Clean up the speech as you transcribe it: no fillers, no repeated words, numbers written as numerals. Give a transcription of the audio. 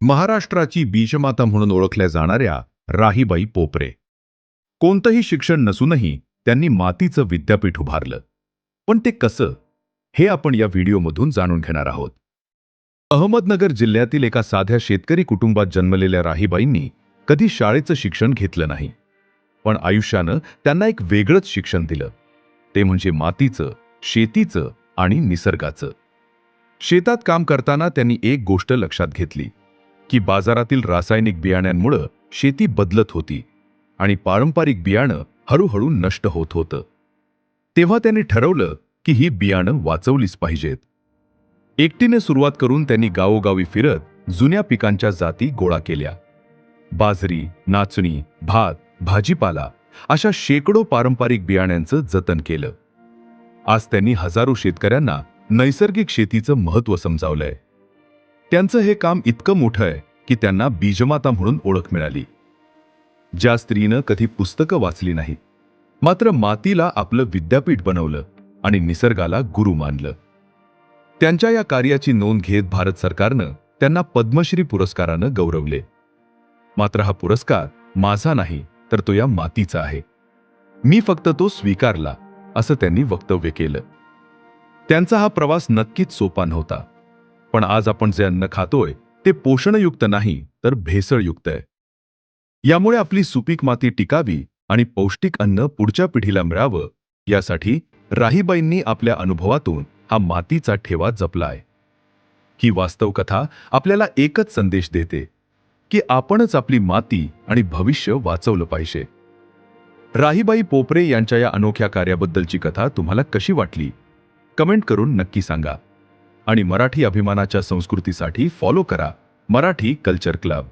महाराष्ट्राची बीजमाता म्हणून ओळखल्या जाणाऱ्या राहीबाई पोपरे. कोणतंही शिक्षण नसूनही त्यांनी मातीचं विद्यापीठ उभारलं. पण ते कसं, हे आपण या व्हिडिओमधून जाणून घेणार आहोत. अहमदनगर जिल्ह्यातील एका साध्या शेतकरी कुटुंबात जन्मलेल्या राहीबाईंनी कधी शाळेचं शिक्षण घेतलं नाही. पण आयुष्यानं त्यांना एक वेगळंच शिक्षण दिलं. ते म्हणजे मातीचं, शेतीचं आणि निसर्गाचं. शेतात काम करताना त्यांनी एक गोष्ट लक्षात घेतली की बाजारातील रासायनिक बियाण्यांमुळे शेती बदलत होती आणि पारंपरिक बियाणं हळूहळू नष्ट होत होतं. तेव्हा त्यांनी ठरवलं की ही बियाणं वाचवलीच पाहिजेत. एकटीने सुरुवात करून त्यांनी गावोगावी फिरत जुन्या पिकांच्या जाती गोळा केल्या. बाजरी, नाचणी, भात, भाजीपाला अशा शेकडो पारंपरिक बियाण्यांचं जतन केलं. आज त्यांनी हजारो शेतकऱ्यांना नैसर्गिक शेतीचं महत्त्व समजावलंय. त्यांचं हे काम इतकं मोठं आहे की त्यांना बीजमाता म्हणून ओळख मिळाली. ज्या स्त्रीनं कधी पुस्तकं वाचली नाहीत, मात्र मातीला आपलं विद्यापीठ बनवलं आणि निसर्गाला गुरु मानलं. त्यांच्या या कार्याची नोंद घेत भारत सरकारनं त्यांना पद्मश्री पुरस्कारानं गौरवले. मात्र हा पुरस्कार माझा नाही, तर तो या मातीचा आहे. मी फक्त तो स्वीकारला, असं त्यांनी वक्तव्य केलं. त्यांचा हा प्रवास नक्कीच सोपा नव्हता. पण आज आपण जे अन्न खातोय ते पोषणयुक्त नाही, तर भेसळयुक्त आहे. यामुळे आपली सुपीक माती टिकावी आणि पौष्टिक अन्न पुढच्या पिढीला मिळावं, यासाठी राहीबाईंनी आपल्या अनुभवातून हा मातीचा ठेवा जपलाय. ही वास्तव कथा आपल्याला एकच संदेश देते की आपणच आपली माती आणि भविष्य वाचवलं पाहिजे. राहीबाई पोपरे यांच्या या अनोख्या कार्याबद्दलची कथा तुम्हाला कशी वाटली, कमेंट करून नक्की सांगा. आणि मराठी अभिमानाच्या संस्कृतीसाठी फॉलो करा मराठी कल्चर क्लब.